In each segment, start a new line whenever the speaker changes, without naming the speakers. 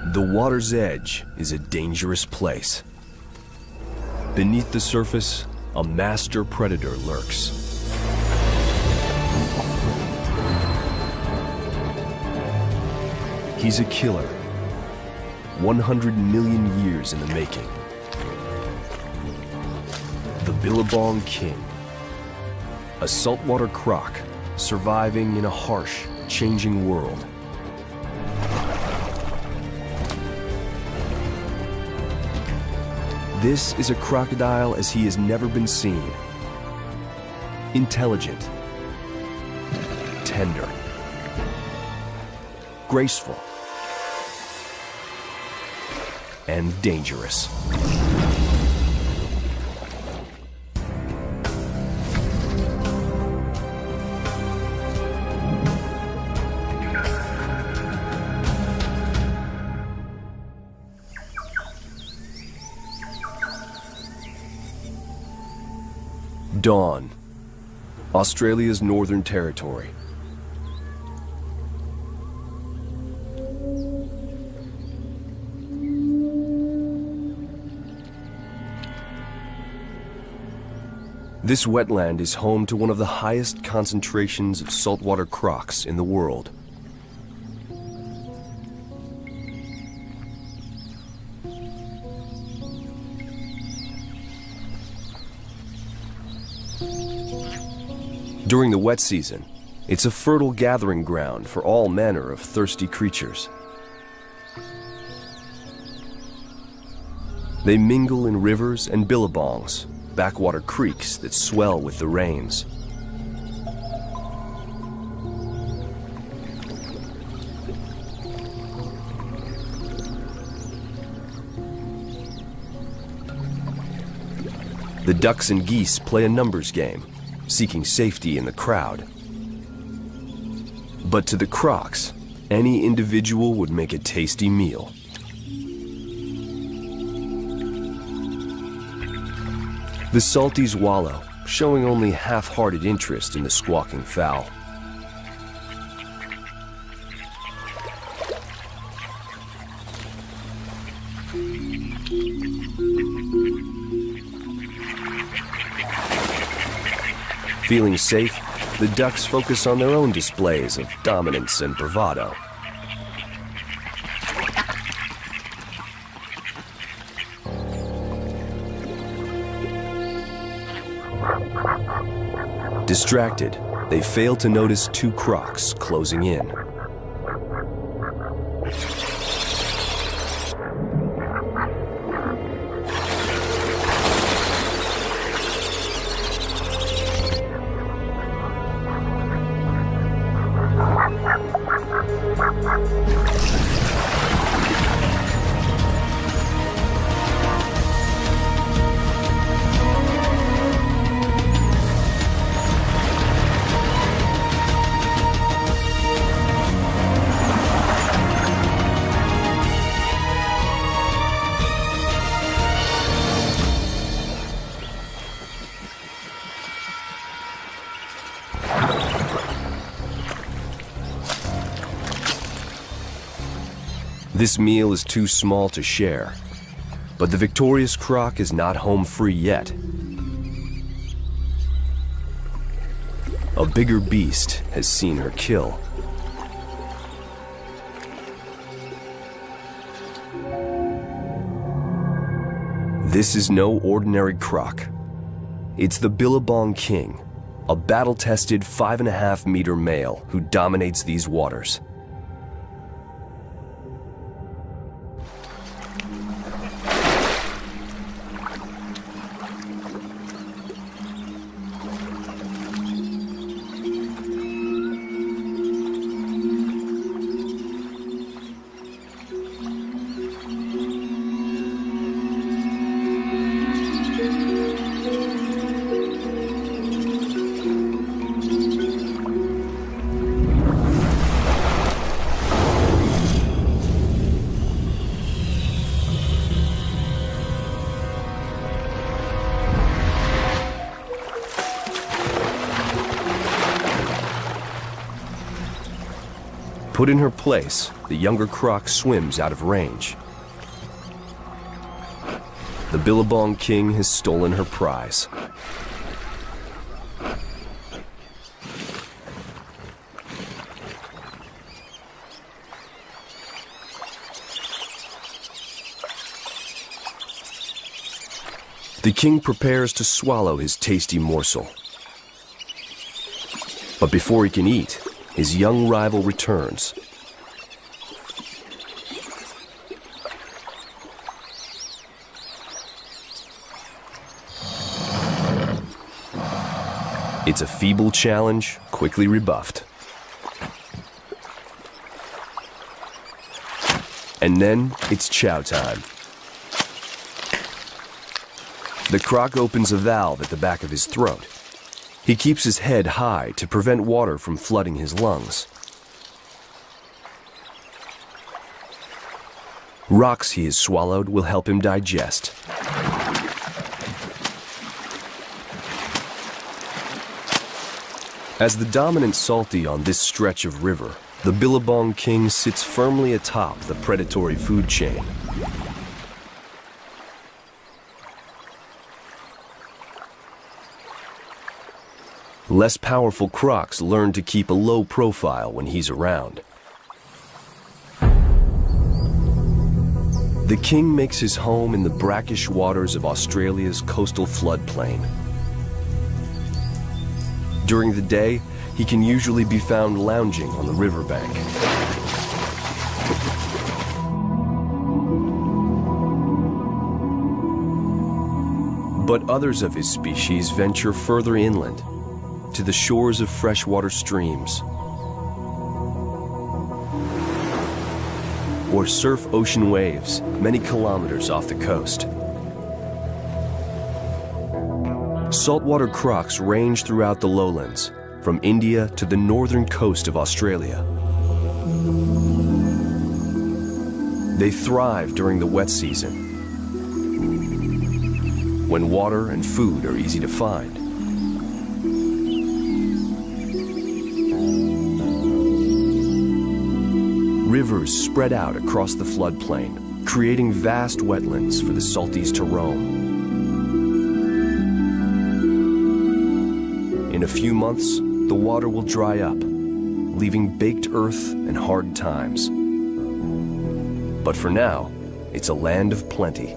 The water's edge is a dangerous place. Beneath the surface, a master predator lurks. He's a killer, 100 million years in the making. The Billabong King, a saltwater croc surviving in a harsh, changing world. This is a crocodile as he has never been seen. Intelligent, tender, graceful, and dangerous. Dawn, Australia's Northern Territory. This wetland is home to one of the highest concentrations of saltwater crocs in the world. During the wet season, it's a fertile gathering ground for all manner of thirsty creatures. They mingle in rivers and billabongs, backwater creeks that swell with the rains. The ducks and geese play a numbers game, seeking safety in the crowd. But to the crocs, any individual would make a tasty meal. The salties wallow, showing only half-hearted interest in the squawking fowl. Feeling safe, the ducks focus on their own displays of dominance and bravado. Distracted, they fail to notice two crocs closing in. This meal is too small to share, but the victorious croc is not home free yet. A bigger beast has seen her kill. This is no ordinary croc. It's the Billabong King, a battle-tested 5.5-meter male who dominates these waters. Put in her place, the younger croc swims out of range. The Billabong king has stolen her prize. The king prepares to swallow his tasty morsel. But before he can eat, his young rival returns. It's a feeble challenge, quickly rebuffed. And then it's chow time. The croc opens a valve at the back of his throat. He keeps his head high to prevent water from flooding his lungs. Rocks he has swallowed will help him digest. As the dominant salty on this stretch of river, the Billabong king sits firmly atop the predatory food chain. Less powerful crocs learn to keep a low profile when he's around. The king makes his home in the brackish waters of Australia's coastal floodplain. During the day, he can usually be found lounging on the riverbank. But others of his species venture further inland, to the shores of freshwater streams, or surf ocean waves many kilometers off the coast. Saltwater crocs range throughout the lowlands, from India to the northern coast of Australia. They thrive during the wet season, when water and food are easy to find. Rivers spread out across the floodplain, creating vast wetlands for the salties to roam. In a few months, the water will dry up, leaving baked earth and hard times. But for now, it's a land of plenty.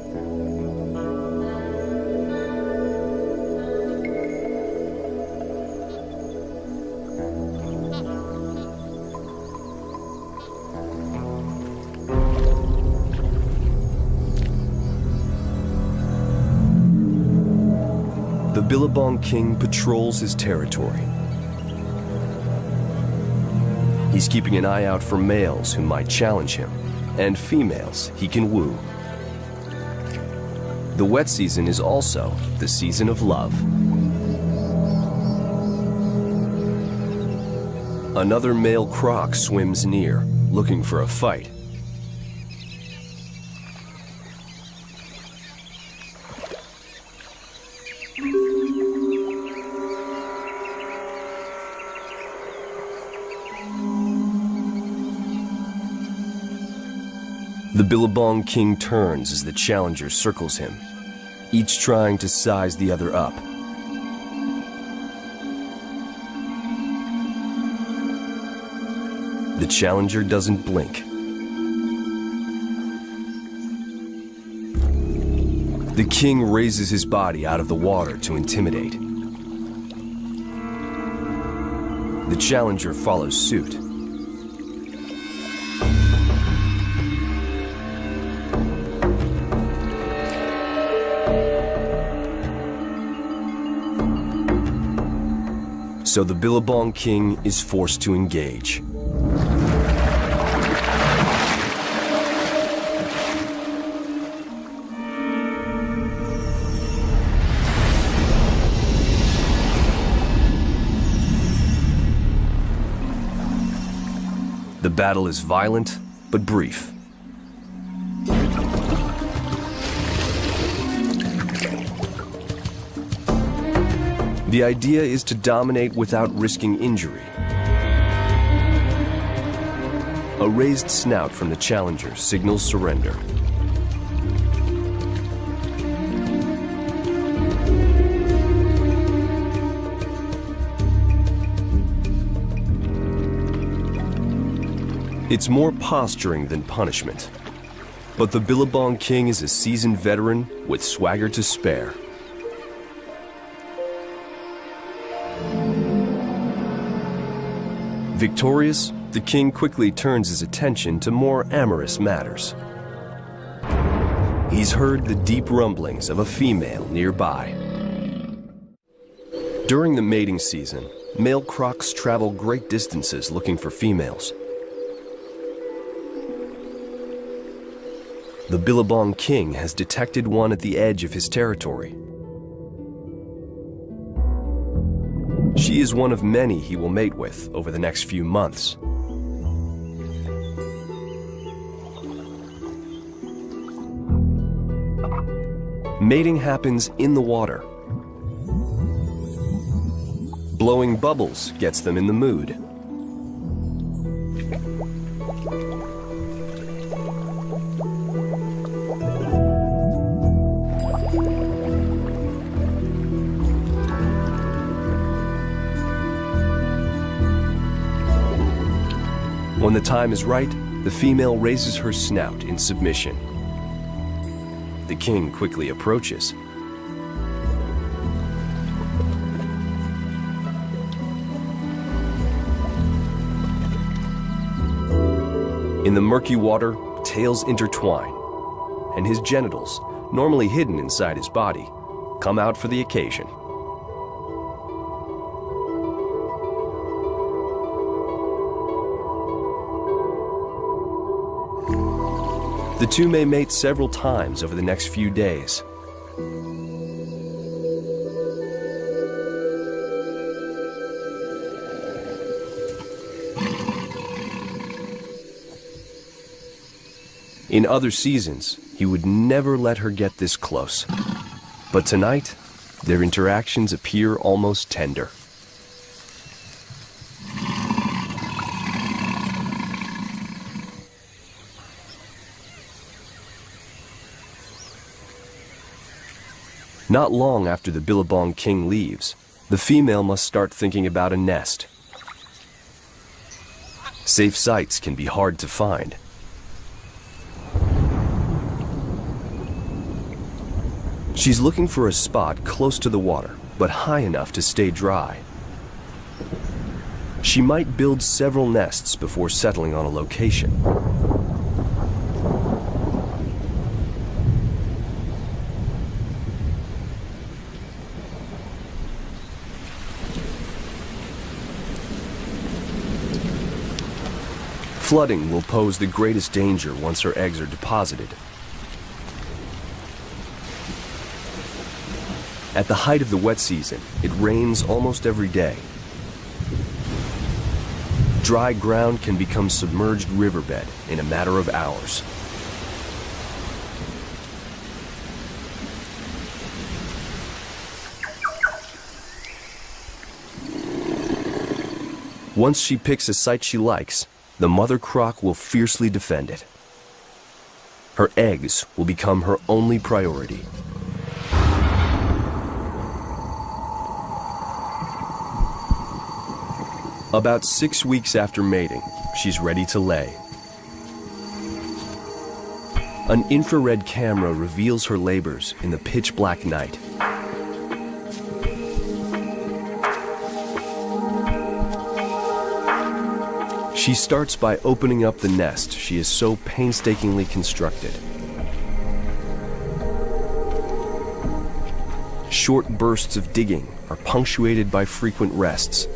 The Billabong king patrols his territory. He's keeping an eye out for males who might challenge him, and females he can woo. The wet season is also the season of love. Another male croc swims near, looking for a fight. The Billabong king turns as the challenger circles him, each trying to size the other up. The challenger doesn't blink. The king raises his body out of the water to intimidate. The challenger follows suit. So the Billabong king is forced to engage. The battle is violent, but brief. The idea is to dominate without risking injury. A raised snout from the challenger signals surrender. It's more posturing than punishment. But the Billabong King is a seasoned veteran with swagger to spare. Victorious, the king quickly turns his attention to more amorous matters. He's heard the deep rumblings of a female nearby. During the mating season, male crocs travel great distances looking for females. The Billabong King has detected one at the edge of his territory. She is one of many he will mate with over the next few months. Mating happens in the water. Blowing bubbles gets them in the mood. When the time is right, the female raises her snout in submission. The king quickly approaches. In the murky water, tails intertwine, and his genitals, normally hidden inside his body, come out for the occasion. The two may mate several times over the next few days. In other seasons, he would never let her get this close. But tonight, their interactions appear almost tender. Not long after the Billabong King leaves, the female must start thinking about a nest. Safe sites can be hard to find. She's looking for a spot close to the water, but high enough to stay dry. She might build several nests before settling on a location. Flooding will pose the greatest danger once her eggs are deposited. At the height of the wet season, it rains almost every day. Dry ground can become submerged riverbed in a matter of hours. Once she picks a site she likes, the mother croc will fiercely defend it. Her eggs will become her only priority. About 6 weeks after mating, she's ready to lay. An infrared camera reveals her labors in the pitch-black night. She starts by opening up the nest she has so painstakingly constructed. Short bursts of digging are punctuated by frequent rests.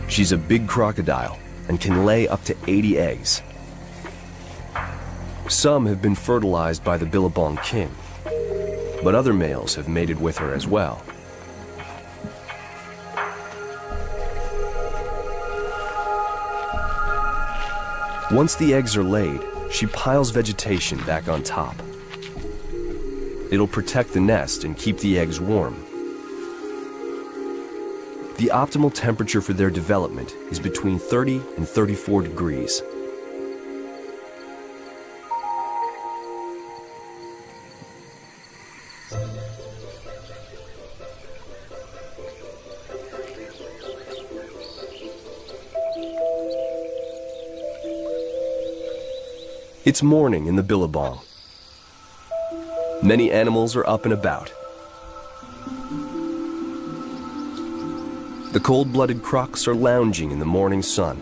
She's a big crocodile and can lay up to 80 eggs. Some have been fertilized by the Billabong King, but other males have mated with her as well. Once the eggs are laid, she piles vegetation back on top. It'll protect the nest and keep the eggs warm. The optimal temperature for their development is between 30 and 34 degrees. It's morning in the Billabong. Many animals are up and about. The cold-blooded crocs are lounging in the morning sun.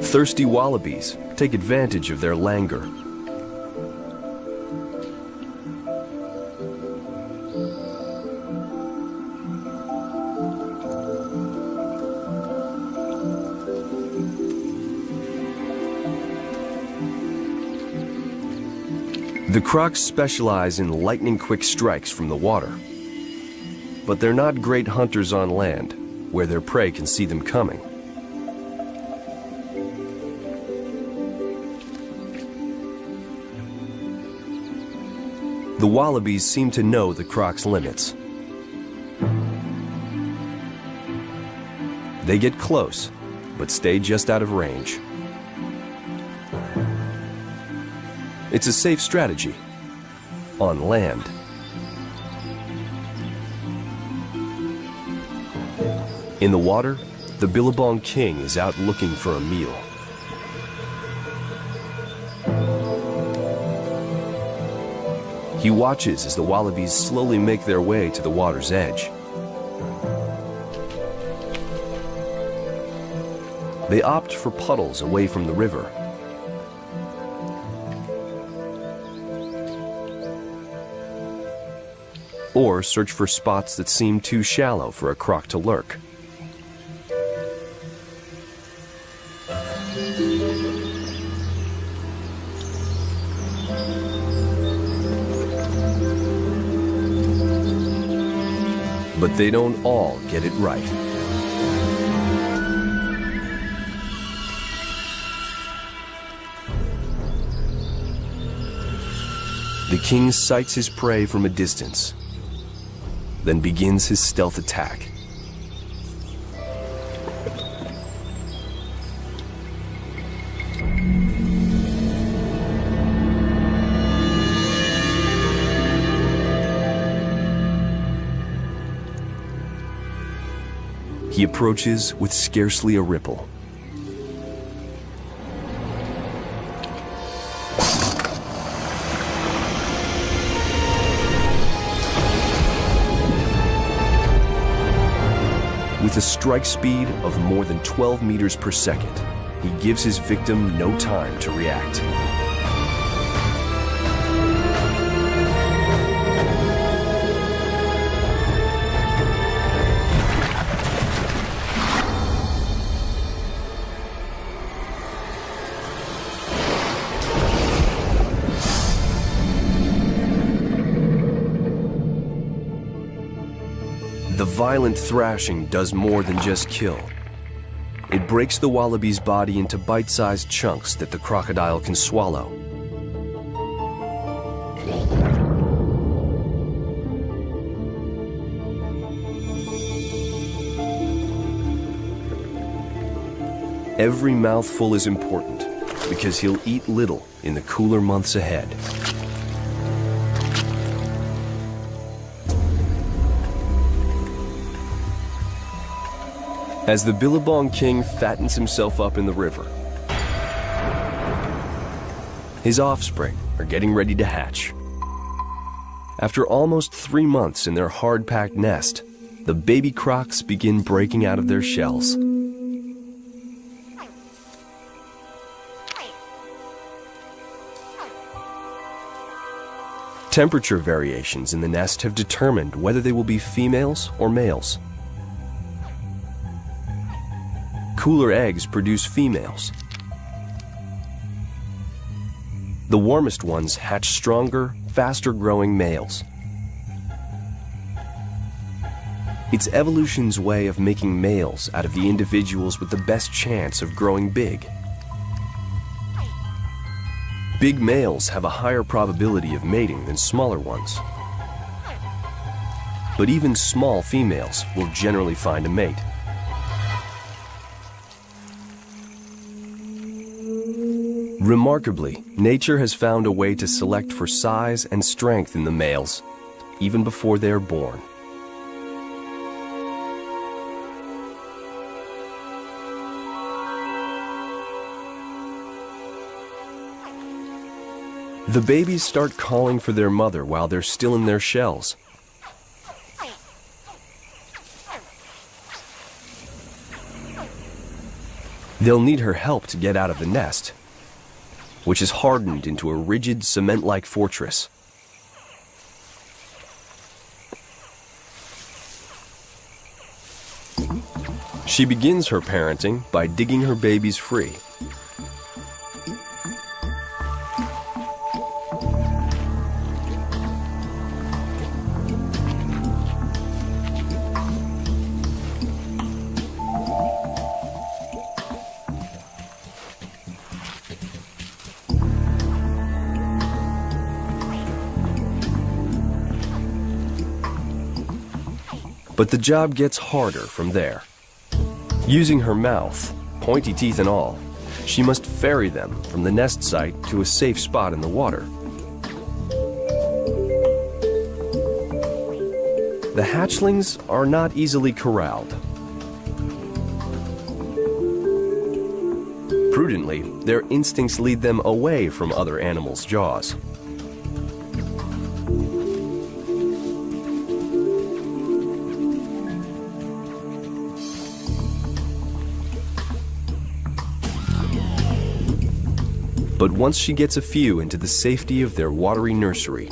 Thirsty wallabies take advantage of their languor. The crocs specialize in lightning-quick strikes from the water, but they're not great hunters on land, where their prey can see them coming. The wallabies seem to know the crocs' limits. They get close, but stay just out of range. It's a safe strategy on land. In the water, the Billabong king is out looking for a meal. He watches as the wallabies slowly make their way to the water's edge. They opt for puddles away from the river. Or search for spots that seem too shallow for a croc to lurk. But they don't all get it right. The king sights his prey from a distance, then begins his stealth attack. He approaches with scarcely a ripple. With a strike speed of more than 12 meters per second, he gives his victim no time to react. The violent thrashing does more than just kill. It breaks the wallaby's body into bite-sized chunks that the crocodile can swallow. Every mouthful is important because he'll eat little in the cooler months ahead. As the Billabong king fattens himself up in the river, his offspring are getting ready to hatch. After almost 3 months in their hard-packed nest, the baby crocs begin breaking out of their shells. Temperature variations in the nest have determined whether they will be females or males. Cooler eggs produce females. The warmest ones hatch stronger, faster-growing males. It's evolution's way of making males out of the individuals with the best chance of growing big. Big males have a higher probability of mating than smaller ones. But even small females will generally find a mate. Remarkably, nature has found a way to select for size and strength in the males, even before they are born. The babies start calling for their mother while they're still in their shells. They'll need her help to get out of the nest, which is hardened into a rigid cement-like fortress. She begins her parenting by digging her babies free. But the job gets harder from there. Using her mouth, pointy teeth and all, she must ferry them from the nest site to a safe spot in the water. The hatchlings are not easily corralled. Prudently, their instincts lead them away from other animals' jaws. But once she gets a few into the safety of their watery nursery,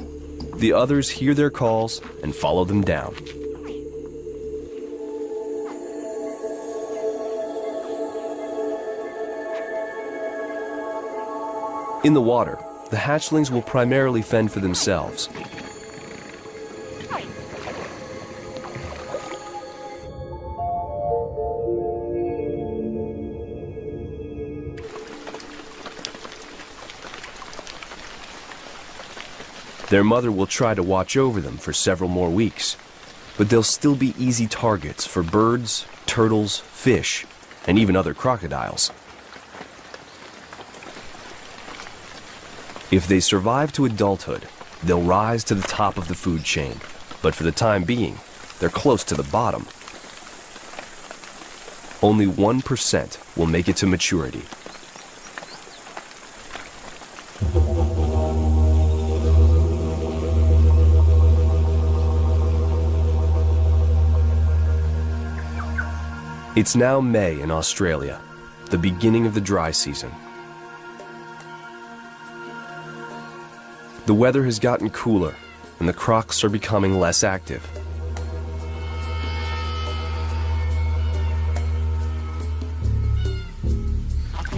the others hear their calls and follow them down. In the water, the hatchlings will primarily fend for themselves. Their mother will try to watch over them for several more weeks, but they'll still be easy targets for birds, turtles, fish, and even other crocodiles. If they survive to adulthood, they'll rise to the top of the food chain, but for the time being, they're close to the bottom. Only 1% will make it to maturity. It's now May in Australia, the beginning of the dry season. The weather has gotten cooler, and the crocs are becoming less active.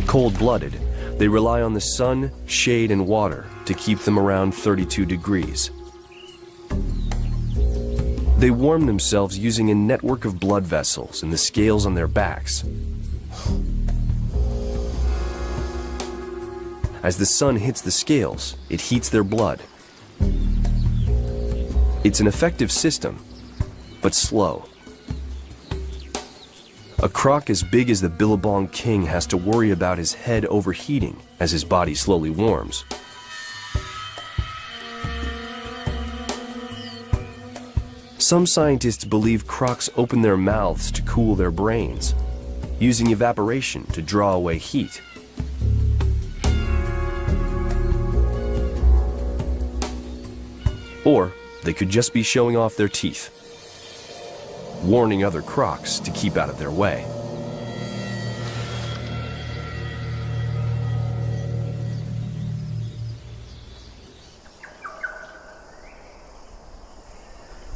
Cold-blooded, they rely on the sun, shade, and water to keep them around 32 degrees. They warm themselves using a network of blood vessels in the scales on their backs. As the sun hits the scales, it heats their blood. It's an effective system, but slow. A croc as big as the Billabong king has to worry about his head overheating as his body slowly warms. Some scientists believe crocs open their mouths to cool their brains, using evaporation to draw away heat. Or they could just be showing off their teeth, warning other crocs to keep out of their way.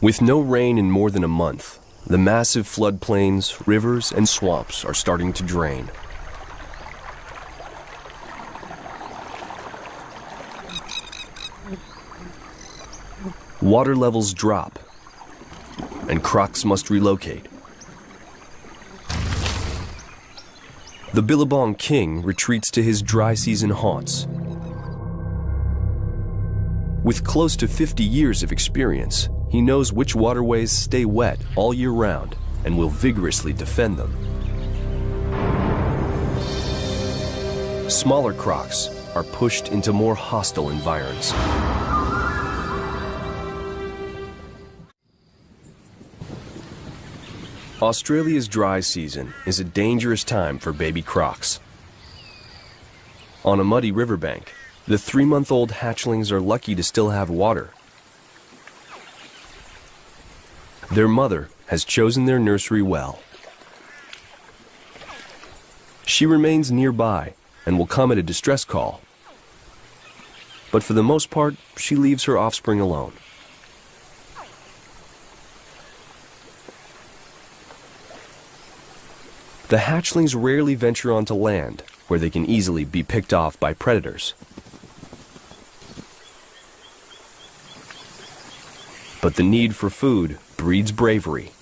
With no rain in more than a month, the massive floodplains, rivers, and swamps are starting to drain. Water levels drop, and crocs must relocate. The Billabong king retreats to his dry season haunts. With close to 50 years of experience, he knows which waterways stay wet all year round and will vigorously defend them. Smaller crocs are pushed into more hostile environs. Australia's dry season is a dangerous time for baby crocs. On a muddy riverbank, the 3-month-old hatchlings are lucky to still have water. Their mother has chosen their nursery well. She remains nearby and will come at a distress call. But for the most part, she leaves her offspring alone. The hatchlings rarely venture onto land, where they can easily be picked off by predators. But the need for food breeds bravery,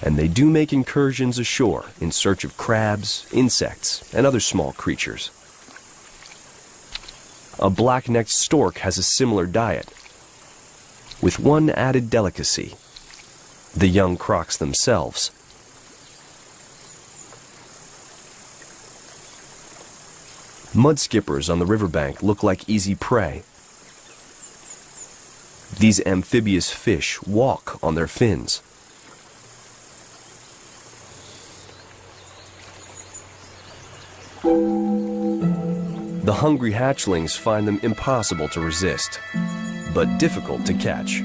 and they do make incursions ashore in search of crabs, insects, and other small creatures. A black-necked stork has a similar diet, with one added delicacy: the young crocs themselves. Mudskippers on the riverbank look like easy prey. These amphibious fish walk on their fins. The hungry hatchlings find them impossible to resist, but difficult to catch.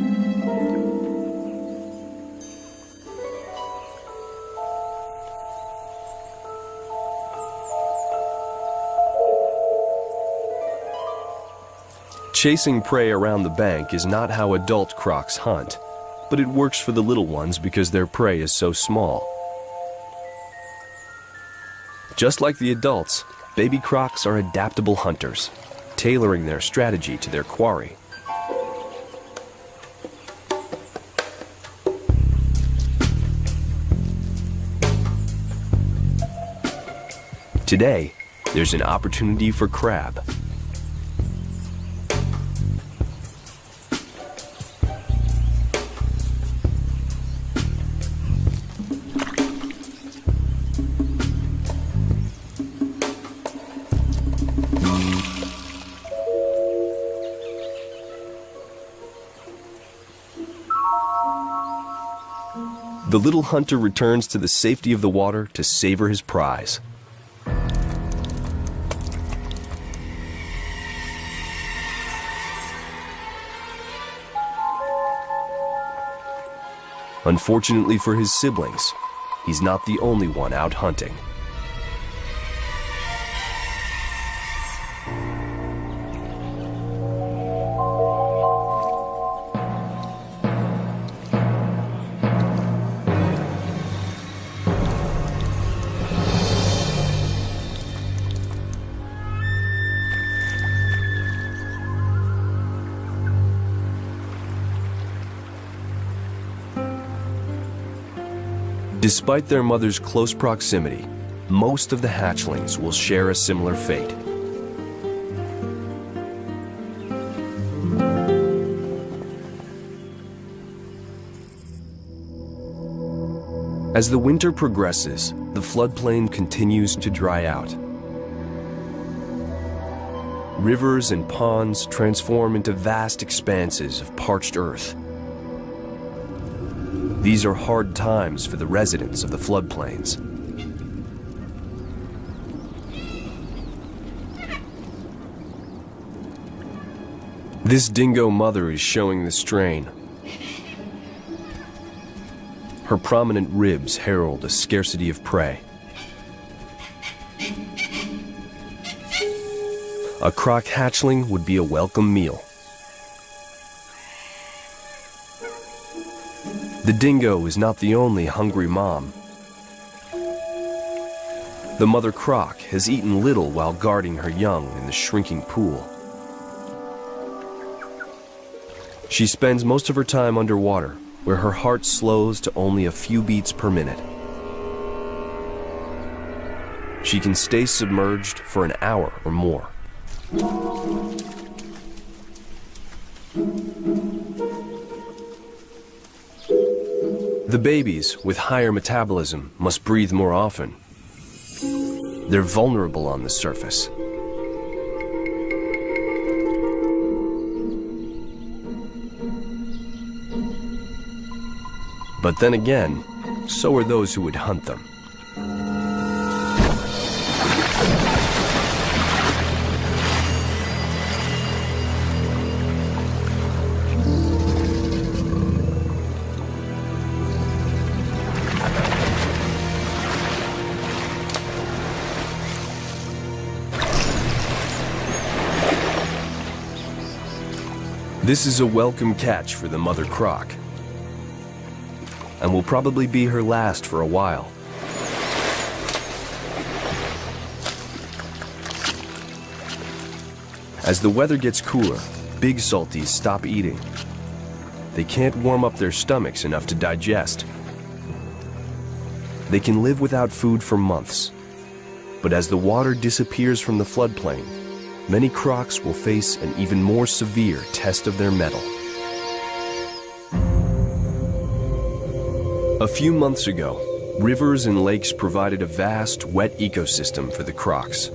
Chasing prey around the bank is not how adult crocs hunt, but it works for the little ones because their prey is so small. Just like the adults, baby crocs are adaptable hunters, tailoring their strategy to their quarry. Today, there's an opportunity for crab. The little hunter returns to the safety of the water to savor his prize. Unfortunately for his siblings, he's not the only one out hunting. Despite their mother's close proximity, most of the hatchlings will share a similar fate. As the winter progresses, the floodplain continues to dry out. Rivers and ponds transform into vast expanses of parched earth. These are hard times for the residents of the floodplains. This dingo mother is showing the strain. Her prominent ribs herald a scarcity of prey. A croc hatchling would be a welcome meal. The dingo is not the only hungry mom. The mother croc has eaten little while guarding her young in the shrinking pool. She spends most of her time underwater, where her heart slows to only a few beats per minute. She can stay submerged for an hour or more. The babies with higher metabolism must breathe more often. They're vulnerable on the surface. But then again, so are those who would hunt them. This is a welcome catch for the mother croc, and will probably be her last for a while. As the weather gets cooler, big salties stop eating. They can't warm up their stomachs enough to digest. They can live without food for months, but as the water disappears from the floodplain, many crocs will face an even more severe test of their mettle. A few months ago, rivers and lakes provided a vast, wet ecosystem for the crocs.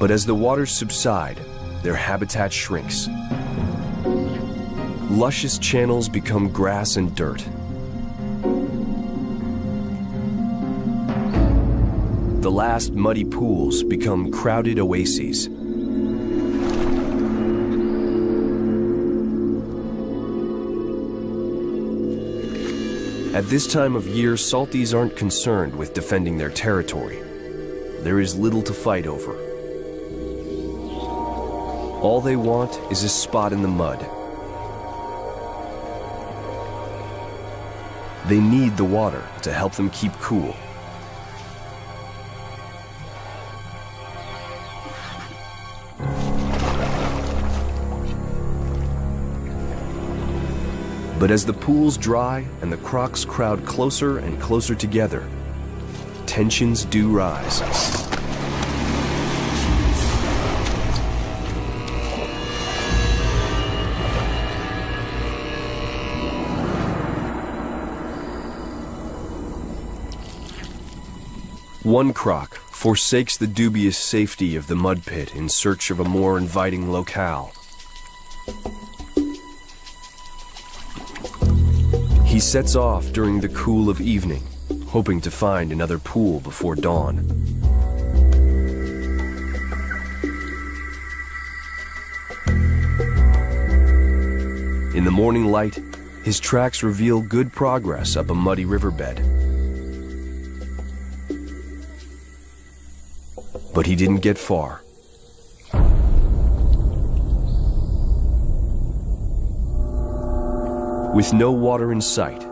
But as the waters subside, their habitat shrinks. Luscious channels become grass and dirt. The last muddy pools become crowded oases. At this time of year, salties aren't concerned with defending their territory. There is little to fight over. All they want is a spot in the mud. They need the water to help them keep cool. But as the pools dry and the crocs crowd closer and closer together, tensions do rise. One croc forsakes the dubious safety of the mud pit in search of a more inviting locale. He sets off during the cool of evening, hoping to find another pool before dawn. In the morning light, his tracks reveal good progress up a muddy riverbed. But he didn't get far. With no water in sight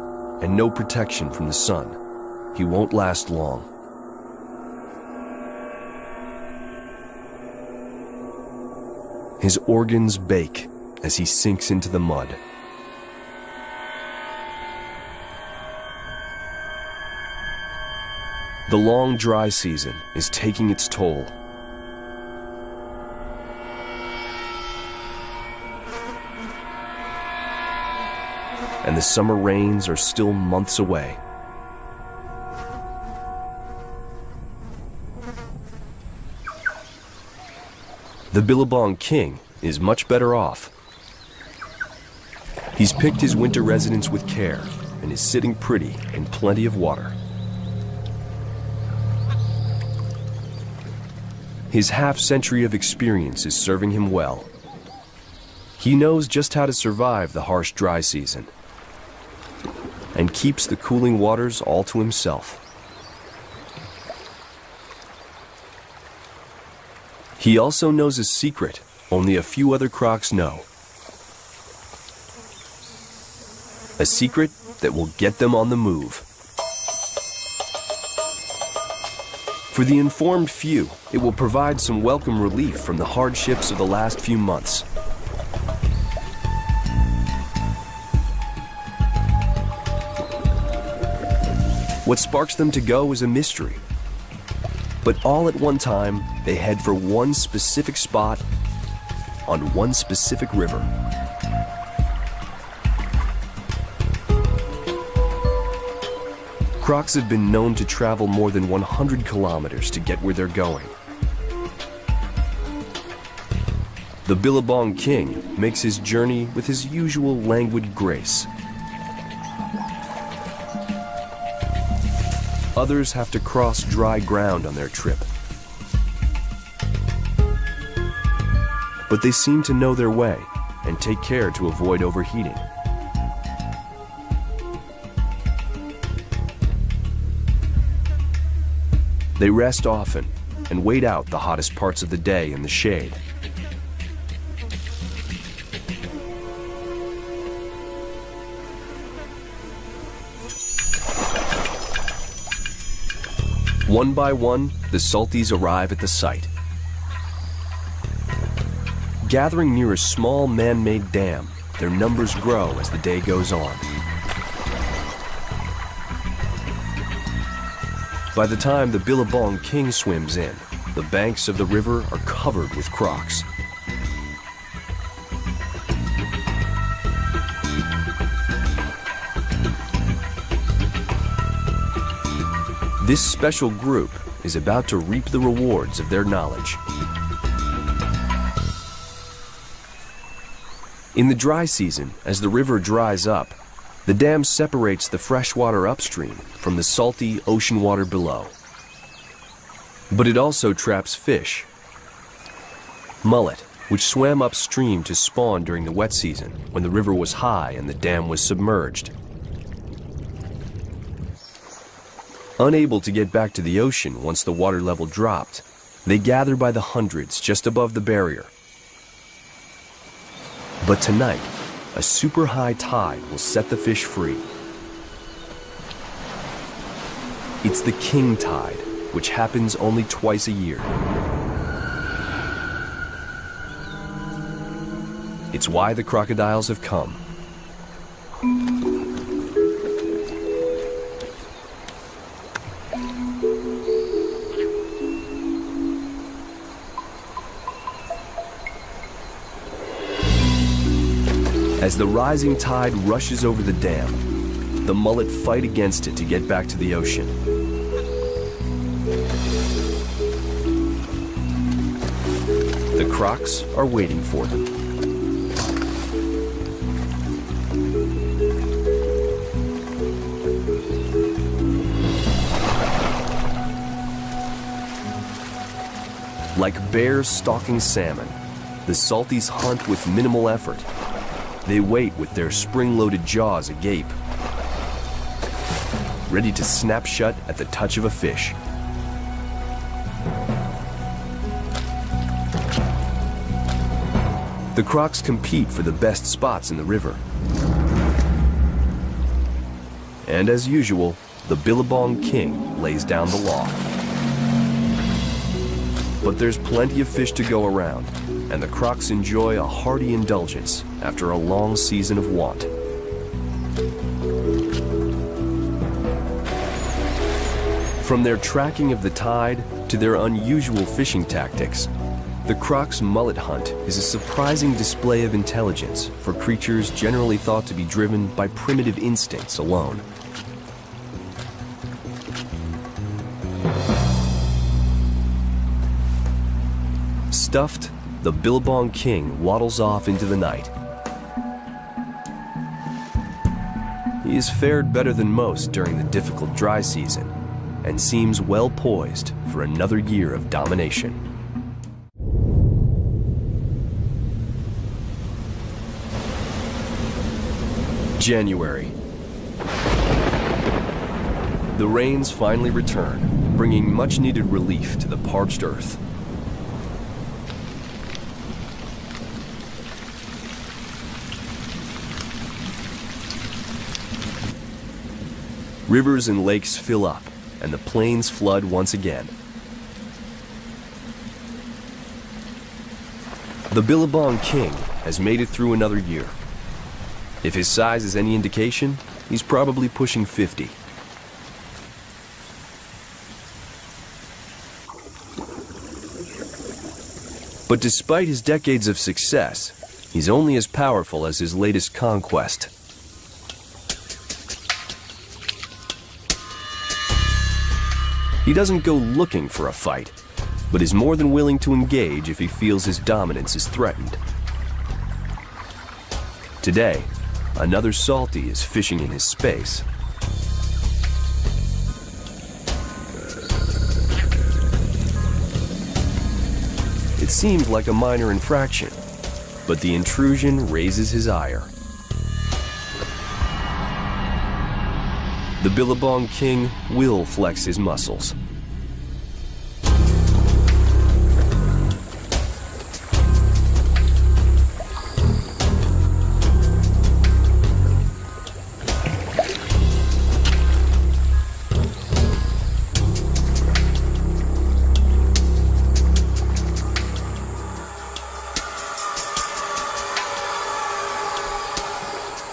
and no protection from the sun, he won't last long. His organs bake as he sinks into the mud. The long dry season is taking its toll. And the summer rains are still months away. The Billabong King is much better off. He's picked his winter residence with care and is sitting pretty in plenty of water. His half-century of experience is serving him well. He knows just how to survive the harsh dry season and keeps the cooling waters all to himself. He also knows a secret only a few other crocs know. A secret that will get them on the move. For the informed few, it will provide some welcome relief from the hardships of the last few months. What sparks them to go is a mystery. But all at one time, they head for one specific spot on one specific river. Crocs have been known to travel more than 100 kilometers to get where they're going. The Billabong King makes his journey with his usual languid grace. Others have to cross dry ground on their trip. But they seem to know their way and take care to avoid overheating. They rest often and wait out the hottest parts of the day in the shade. One by one, the salties arrive at the site. Gathering near a small man-made dam, their numbers grow as the day goes on. By the time the Billabong King swims in, the banks of the river are covered with crocs. This special group is about to reap the rewards of their knowledge. In the dry season, as the river dries up, the dam separates the fresh water upstream from the salty ocean water below. But it also traps fish. Mullet, which swam upstream to spawn during the wet season when the river was high and the dam was submerged. Unable to get back to the ocean once the water level dropped, they gather by the hundreds just above the barrier. But tonight, a super high tide will set the fish free. It's the king tide, which happens only twice a year. It's why the crocodiles have come. As the rising tide rushes over the dam, the mullet fight against it to get back to the ocean. The crocs are waiting for them. Like bears stalking salmon, the salties hunt with minimal effort. They wait with their spring-loaded jaws agape, ready to snap shut at the touch of a fish. The crocs compete for the best spots in the river. And as usual, the Billabong King lays down the law. But there's plenty of fish to go around, and the crocs enjoy a hearty indulgence after a long season of want. From their tracking of the tide to their unusual fishing tactics, the croc's mullet hunt is a surprising display of intelligence for creatures generally thought to be driven by primitive instincts alone. Stuffed, the Billabong King waddles off into the night. He has fared better than most during the difficult dry season and seems well poised for another year of domination. January. The rains finally return, bringing much-needed relief to the parched earth. Rivers and lakes fill up, and the plains flood once again. The Billabong King has made it through another year. If his size is any indication, he's probably pushing 50. But despite his decades of success, he's only as powerful as his latest conquest. He doesn't go looking for a fight, but is more than willing to engage if he feels his dominance is threatened. Today, another Salty is fishing in his space. It seemed like a minor infraction, but the intrusion raises his ire. The Billabong King will flex his muscles.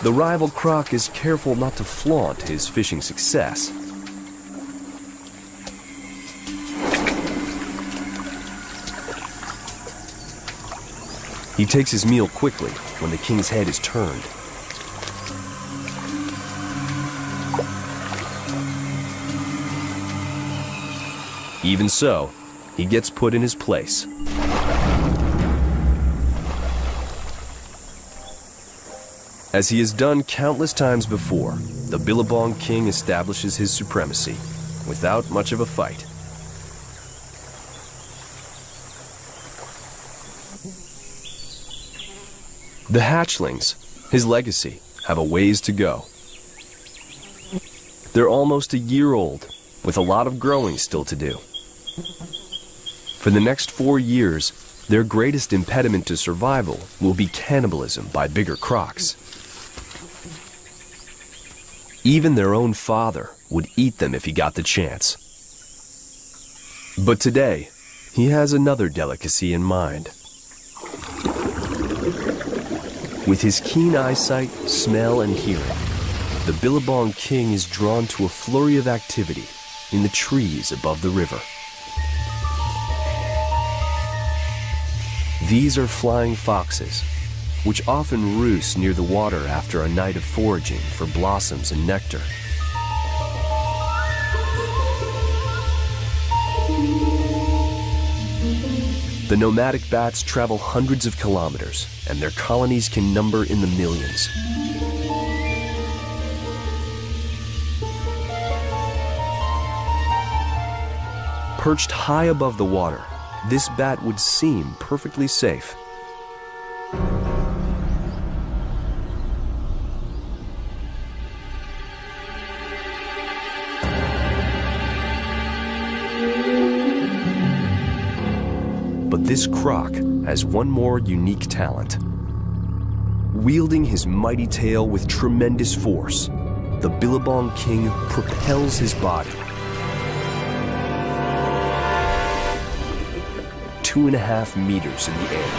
The rival croc is careful not to flaunt his fishing success. He takes his meal quickly when the king's head is turned. Even so, he gets put in his place. As he has done countless times before, the Billabong King establishes his supremacy without much of a fight. The hatchlings, his legacy, have a ways to go. They're almost a year old, with a lot of growing still to do. For the next 4 years, their greatest impediment to survival will be cannibalism by bigger crocs. Even their own father would eat them if he got the chance. But today, he has another delicacy in mind. With his keen eyesight, smell, and hearing, the Billabong King is drawn to a flurry of activity in the trees above the river. These are flying foxes, which often roost near the water after a night of foraging for blossoms and nectar. The nomadic bats travel hundreds of kilometers, and their colonies can number in the millions. Perched high above the water, this bat would seem perfectly safe. But this croc has one more unique talent. Wielding his mighty tail with tremendous force, the Billabong King propels his body 2.5 meters in the air.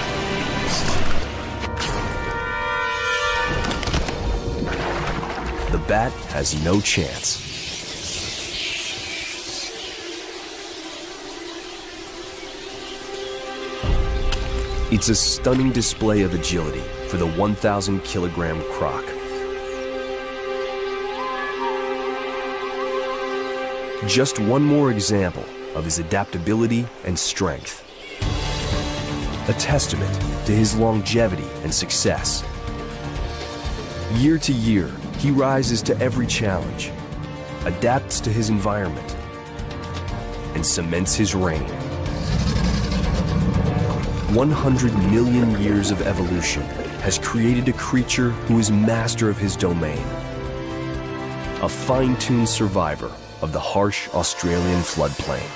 The bat has no chance. It's a stunning display of agility for the 1,000-kilogram croc. Just one more example of his adaptability and strength. A testament to his longevity and success. Year to year, he rises to every challenge, adapts to his environment, and cements his reign. 100 million years of evolution has created a creature who is master of his domain. A fine-tuned survivor of the harsh Australian floodplain.